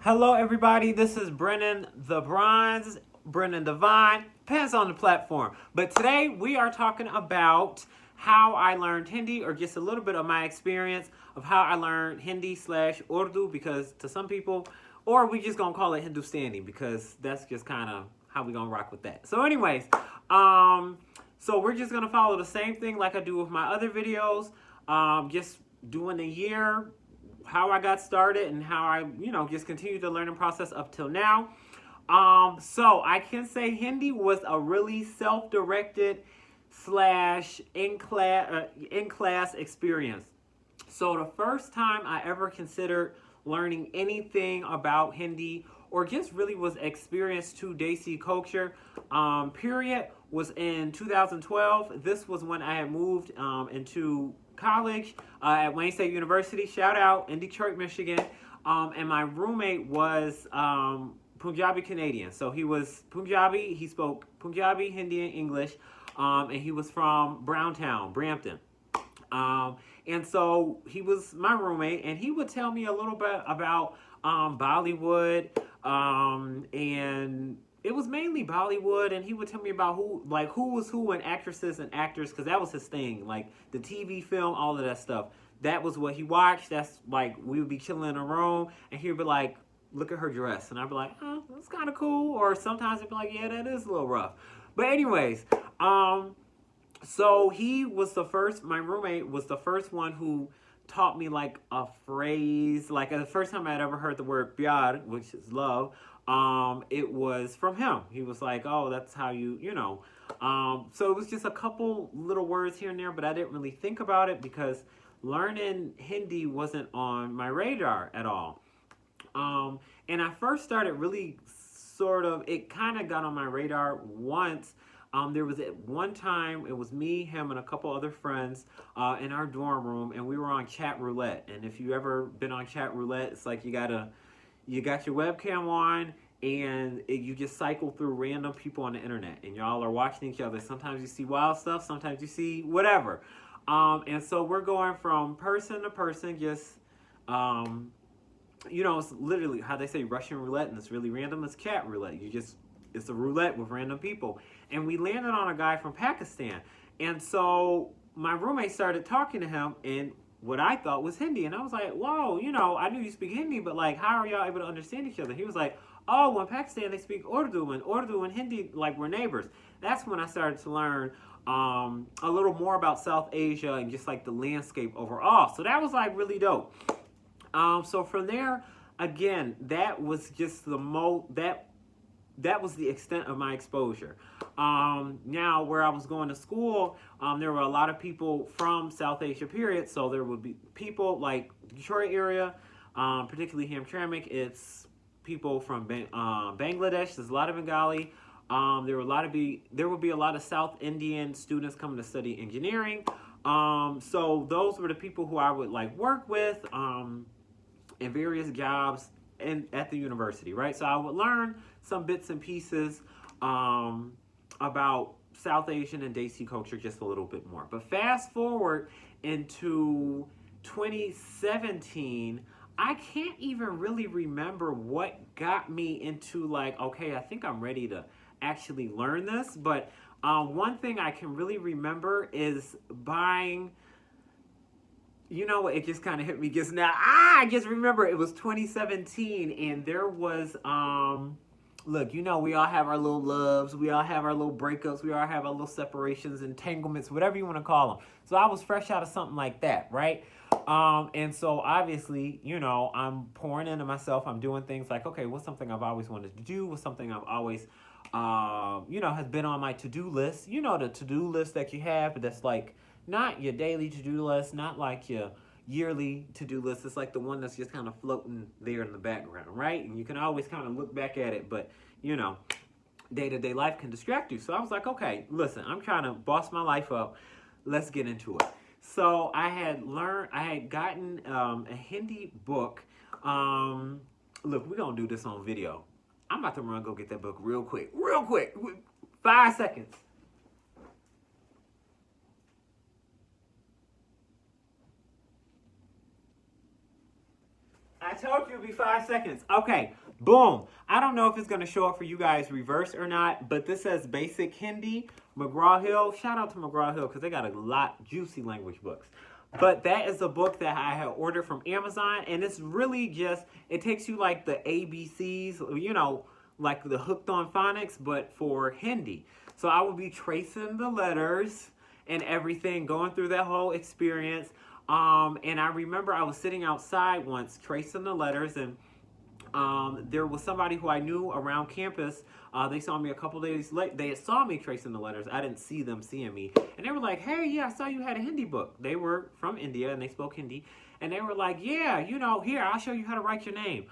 Hello, everybody. This is Brennan the Bronze, Brennan Divine, depends on the platform. But today we are talking about how I learned Hindi, or just a little bit of my experience of how I learned Hindi slash Urdu, because to some people, or we just gonna call it Hindustani because that's just kind of how we gonna rock with that. So, anyways, um, so we're just gonna follow the same thing like I do with my other videos. Just doing a year, how I got started and how I, just continued the learning process up till now. So I can say Hindi was a really self-directed slash in class experience. So the first time I ever considered learning anything about Hindi or just really was experienced to Desi culture, period, was in 2012. This was when I had moved into college at Wayne State University. Shout out in Detroit, Michigan. And my roommate was Punjabi Canadian. So he was Punjabi. He spoke Punjabi, Hindi, and English. And he was from Browntown, Brampton. And so he was my roommate, and he would tell me a little bit about Bollywood, and it was mainly Bollywood, and he would tell me about who was who, and actresses and actors, because that was his thing, like the TV, film, all of that stuff. That was what he watched. That's like we would be chilling in a room, and he would be like, "Look at her dress," and I'd be like, "Oh, that's kind of cool." Or sometimes it'd be like, "Yeah, that is a little rough." But anyways, so my roommate was the first one who taught me like a phrase, like the first time I'd ever heard the word pyar, which is love. It was from him. He was like, "Oh, that's how so it was just a couple little words here and there, but I didn't really think about it because learning Hindi wasn't on my radar at all. And I first started really it kind of got on my radar once. There was at one time, it was me, him, and a couple other friends in our dorm room, and we were on chat roulette. And if you ever been on chat roulette, it's like you got your webcam on, and you just cycle through random people on the internet, and y'all are watching each other. Sometimes you see wild stuff, sometimes you see whatever. And so we're going from person to person, just it's literally how they say Russian roulette, and it's really random. It's cat roulette. It's a roulette with random people. And we landed on a guy from Pakistan. And so my roommate started talking to him in what I thought was Hindi. And I was like, whoa, I knew you speak Hindi, but like, how are y'all able to understand each other? He was like, oh, well, in Pakistan, they speak Urdu, and Urdu and Hindi, like, we're neighbors. That's when I started to learn a little more about South Asia and just like the landscape overall. So that was like really dope. So from there, again, that was just that was the extent of my exposure. Now, where I was going to school, there were a lot of people from South Asia, period. So there would be people like the Detroit area, particularly Hamtramck. It's people from Bangladesh. There's a lot of Bengali. There would be a lot of South Indian students coming to study engineering. So those were the people who I would like work with in various jobs at the university, right? So I would learn some bits and pieces about South Asian and Desi culture just a little bit more. But fast forward into 2017, I can't even really remember what got me into like, okay, I think I'm ready to actually learn this. But one thing I can really remember is buying. You know what? It just kind of hit me just now. I just remember it was 2017, and there was look, we all have our little loves, we all have our little breakups, we all have our little separations, entanglements, whatever you want to call them. So I was fresh out of something like that, right? And so obviously, I'm pouring into myself. I'm doing things like, okay, what's something I've always wanted to do? What's something I've always, has been on my to-do list? The to-do list that you have, but that's like not your daily to-do list, not like your yearly to-do list. It's like the one that's just kind of floating there in the background, right? And you can always kind of look back at it, but day-to-day life can distract you. So I was like, okay, listen, I'm trying to boss my life up. Let's get into it. So I had gotten a Hindi book. Look, we're gonna do this on video. I'm about to run go get that book real quick. 5 seconds. I told you be 5 seconds. Okay, boom. I don't know if it's going to show up for you guys reverse or not, but this says Basic Hindi, McGraw-Hill. Shout out to McGraw-Hill because they got a lot juicy language books. But that is a book that I had ordered from Amazon, and it's really just, it takes you like the ABCs, you know, like the Hooked on Phonics, but for Hindi. So I will be tracing the letters and everything, going through that whole experience. And I remember I was sitting outside once tracing the letters, and there was somebody who I knew around campus. They saw me a couple days late. They saw me tracing the letters. I didn't see them seeing me. And they were like, hey, yeah, I saw you had a Hindi book. They were from India and they spoke Hindi. And they were like, yeah, you know, here, I'll show you how to write your name.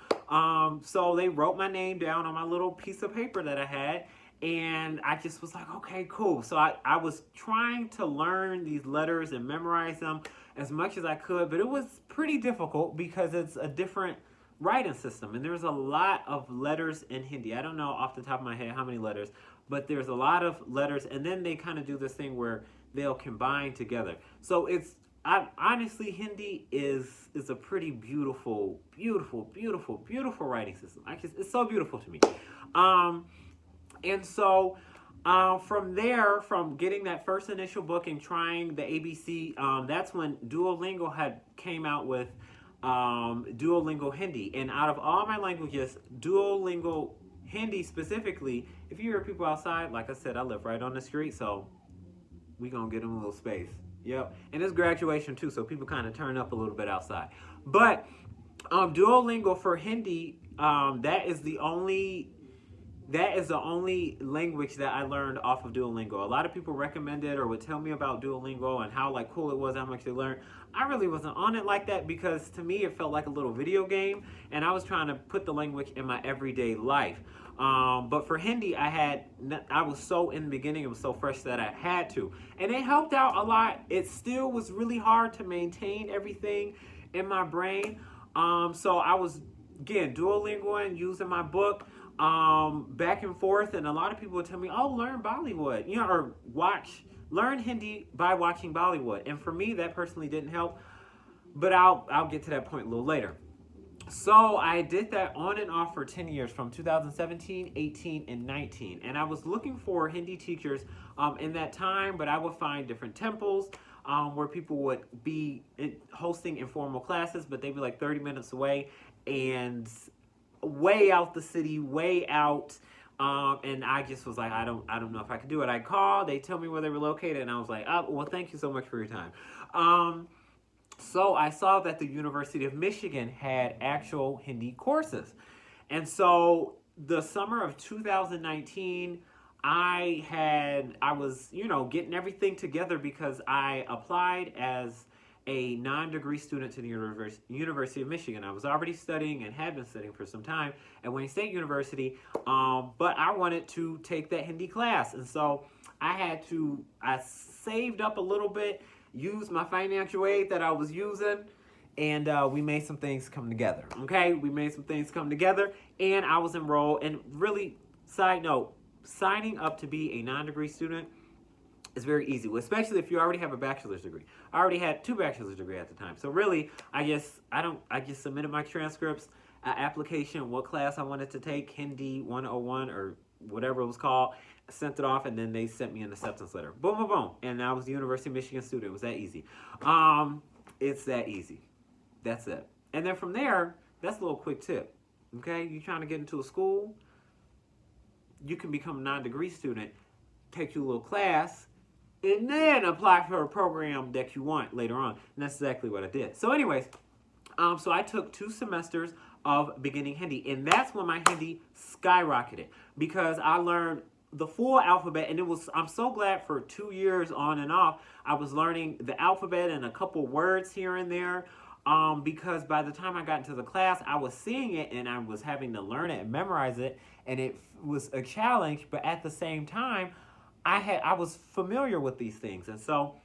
So they wrote my name down on my little piece of paper that I had. And I just was like, okay, cool. So I was trying to learn these letters and memorize them as much as I could. But it was pretty difficult because it's a different writing system, and there's a lot of letters in Hindi. I don't know off the top of my head how many letters, but there's a lot of letters, and then they kind of do this thing where they'll combine together. So honestly, Hindi is a pretty beautiful writing system. It's so beautiful to me. And so from there, from getting that first initial book and trying the ABC, that's when Duolingo had came out with Duolingo Hindi. And out of all my languages, Duolingo Hindi specifically, if you hear people outside, like I said, I live right on the street, so we gonna get them a little space. Yep. And it's graduation too, so people kind of turn up a little bit outside. But Duolingo for Hindi, that is the only language that I learned off of Duolingo. A lot of people recommend it or would tell me about Duolingo and how like cool it was, how much they learned. I really wasn't on it like that because to me it felt like a little video game, and I was trying to put the language in my everyday life. But for Hindi, I was so in the beginning, it was so fresh that I had to. And it helped out a lot. It still was really hard to maintain everything in my brain. So I was, again, Duolingoing, using my book, back and forth. And a lot of people would tell me, oh, learn Bollywood, you know, or learn Hindi by watching Bollywood. And for me, that personally didn't help. But I'll get to that point a little later. So I did that on and off for 10 years, from 2017, 18, and 19. And I was looking for Hindi teachers in that time, but I would find different temples where people would be hosting informal classes, but they'd be like 30 minutes away and way out the city, way out. And I just was like, I don't know if I could do it. I called, they tell me where they were located, and I was like, oh, well, thank you so much for your time. So I saw that the University of Michigan had actual Hindi courses. And so the summer of 2019, I was, you know, getting everything together because I applied as a non-degree student to the University of Michigan. I was already studying and had been studying for some time at Wayne State University, but I wanted to take that Hindi class. And so I saved up a little bit, used my financial aid that I was using, and we made some things come together. Okay, we made some things come together, and I was enrolled. And really, side note, signing up to be a non-degree student is very easy, especially if you already have a bachelor's degree. I already had 2 bachelor's degrees at the time, so really, I just submitted my transcripts, application, what class I wanted to take, Hindi 101 or whatever it was called. Sent it off, and then they sent me an acceptance letter. Boom, boom, boom. And I was a University of Michigan student. It was that easy. It's that easy. That's it. And then from there, that's a little quick tip. Okay? You're trying to get into a school, you can become a non-degree student, take you a little class, and then apply for a program that you want later on. And that's exactly what I did. So anyways, so I took 2 semesters of beginning Hindi, and that's when my Hindi skyrocketed because I learned the full alphabet, and I'm so glad for 2 years on and off, I was learning the alphabet and a couple words here and there, because by the time I got into the class, I was seeing it and I was having to learn it and memorize it, and it was a challenge, but at the same time, I was familiar with these things, and so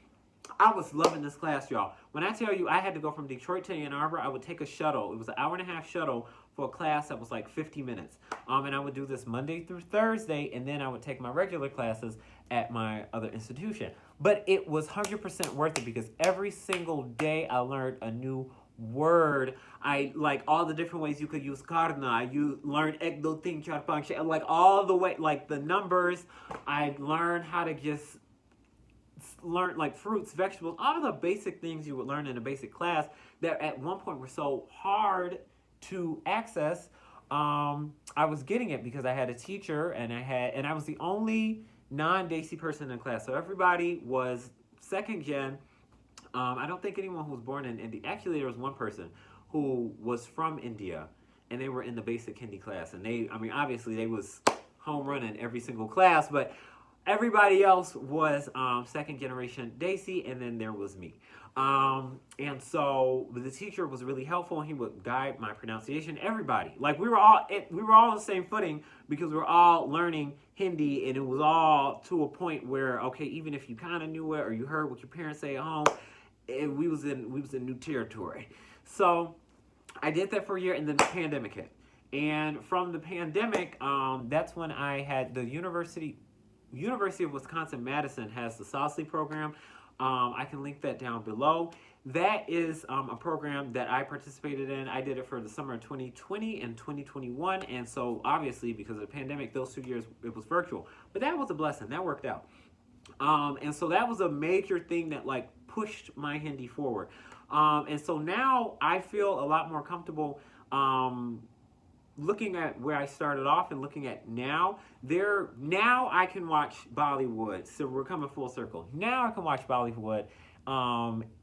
I was loving this class, y'all. When I tell you I had to go from Detroit to Ann Arbor, I would take a shuttle. It was an hour-and-a-half shuttle for a class that was like 50 minutes. And I would do this Monday through Thursday, and then I would take my regular classes at my other institution. But it was 100% worth it because every single day I learned a new word. I like all the different ways you could use karna. You learned ek do tin char panch, like all the way, like the numbers. I learned how to just learn like fruits, vegetables, all the basic things you would learn in a basic class that at one point were so hard to access. I was getting it because I had a teacher and I was the only non-Desi person in class. So everybody was second gen. I don't think anyone who was born in India. Actually, there was one person who was from India, and they were in the basic Hindi class. And I mean, obviously they was home running every single class, but everybody else was second generation Desi, and then there was me. And so the teacher was really helpful, and he would guide my pronunciation. Everybody, like we were all on the same footing because we were all learning Hindi, and it was all to a point where okay, even if you kind of knew it or you heard what your parents say at home, we was in new territory. So I did that for a year, and then the pandemic hit. And from the pandemic, that's when I had the University of Wisconsin-Madison has the SOSLI program. I can link that down below. That is a program that I participated in. I did it for the summer of 2020 and 2021. And so obviously because of the pandemic, those 2 years, it was virtual. But that was a blessing. That worked out. And so that was a major thing that like pushed my Hindi forward. And so now I feel a lot more comfortable looking at where I started off and looking at now. Now I can watch Bollywood. So we're coming full circle. Now I can watch Bollywood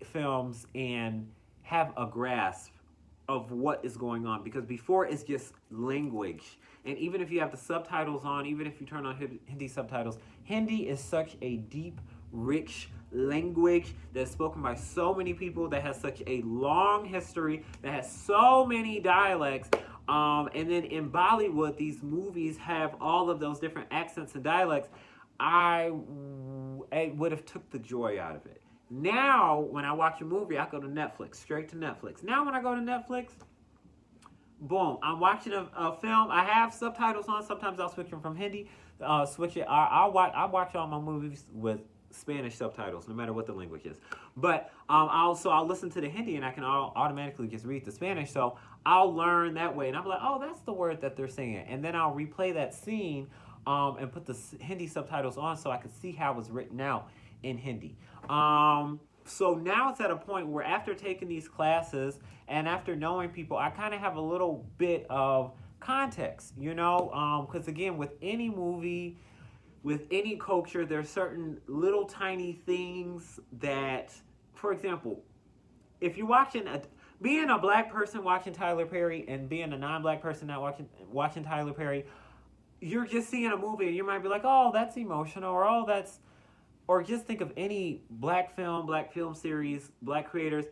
films and have a grasp of what is going on, because before it's just language. And even if you have the subtitles on, even if you turn on Hindi subtitles, Hindi is such a deep, rich language that's spoken by so many people, that has such a long history, that has so many dialects. And then in Bollywood, these movies have all of those different accents and dialects. I would have took the joy out of it. Now, when I watch a movie, I go to Netflix, straight to Netflix. Now, when I go to Netflix, boom, I'm watching a film. I have subtitles on. Sometimes I'll switch them from Hindi. Switch it. I watch all my movies with Spanish subtitles, no matter what the language is. But I'll listen to the Hindi, and I can automatically just read the Spanish. So I'll learn that way, and I'm like, oh, that's the word that they're saying, and then I'll replay that scene and put the Hindi subtitles on so I can see how it's written out in Hindi. So now it's at a point where after taking these classes and after knowing people, I kind of have a little bit of context, because again, with any movie, with any culture, there's certain little tiny things that, for example, if you're being a black person watching Tyler Perry and being a non-black person not watching Tyler Perry, you're just seeing a movie and you might be like, oh, that's emotional, or just think of any black film series, black creators.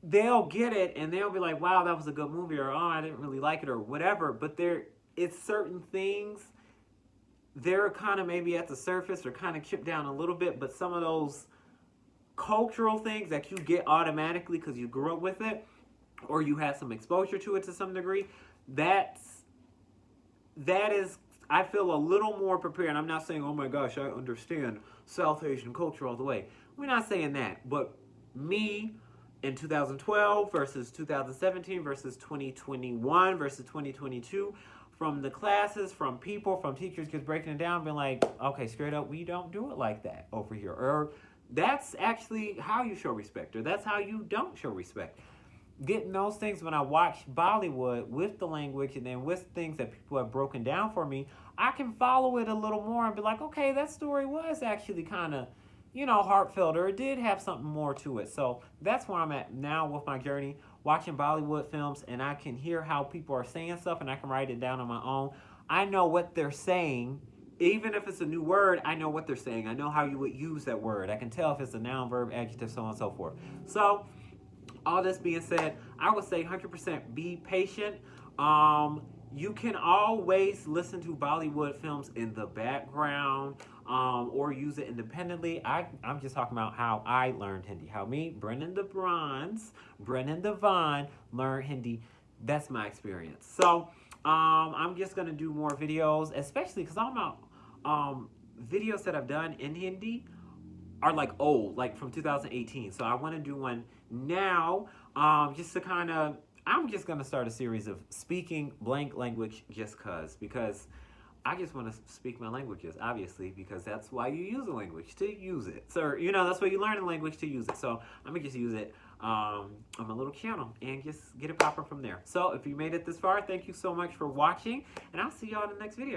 They'll get it and they'll be like, wow, that was a good movie, or oh, I didn't really like it, or whatever. But it's certain things, they're kind of maybe at the surface or kind of chipped down a little bit, but some of those cultural things that you get automatically because you grew up with it or you had some exposure to it to some degree, that is, I feel a little more prepared. I'm not saying, oh my gosh, I understand South Asian culture all the way. We're not saying that. But me in 2012 versus 2017 versus 2021 versus 2022, from the classes, from people, from teachers just breaking it down, being like, okay, straight up, we don't do it like that over here. Or that's actually how you show respect, or that's how you don't show respect. Getting those things when I watch Bollywood with the language and then with things that people have broken down for me, I can follow it a little more and be like, okay, that story was actually kind of, heartfelt, or it did have something more to it. So that's where I'm at now with my journey, watching Bollywood films, and I can hear how people are saying stuff and I can write it down on my own. I know what they're saying. Even if it's a new word, I know what they're saying. I know how you would use that word. I can tell if it's a noun, verb, adjective, so on and so forth. So all this being said, I would say 100% be patient. You can always listen to Bollywood films in the background or use it independently. I'm just talking about how I learned Hindi. How me, Brennan the Vine, learned Hindi. That's my experience. So I'm just going to do more videos, especially because I'm out. Videos that I've done in Hindi are like old, like from 2018. So I want to do one now just to kind of, I'm just going to start a series of speaking blank language just because I just want to speak my languages, obviously, because that's why you use a language, to use it. So, that's why you learn a language, to use it. So I'm going to just use it on my little channel and just get it popping from there. So if you made it this far, thank you so much for watching, and I'll see y'all in the next video.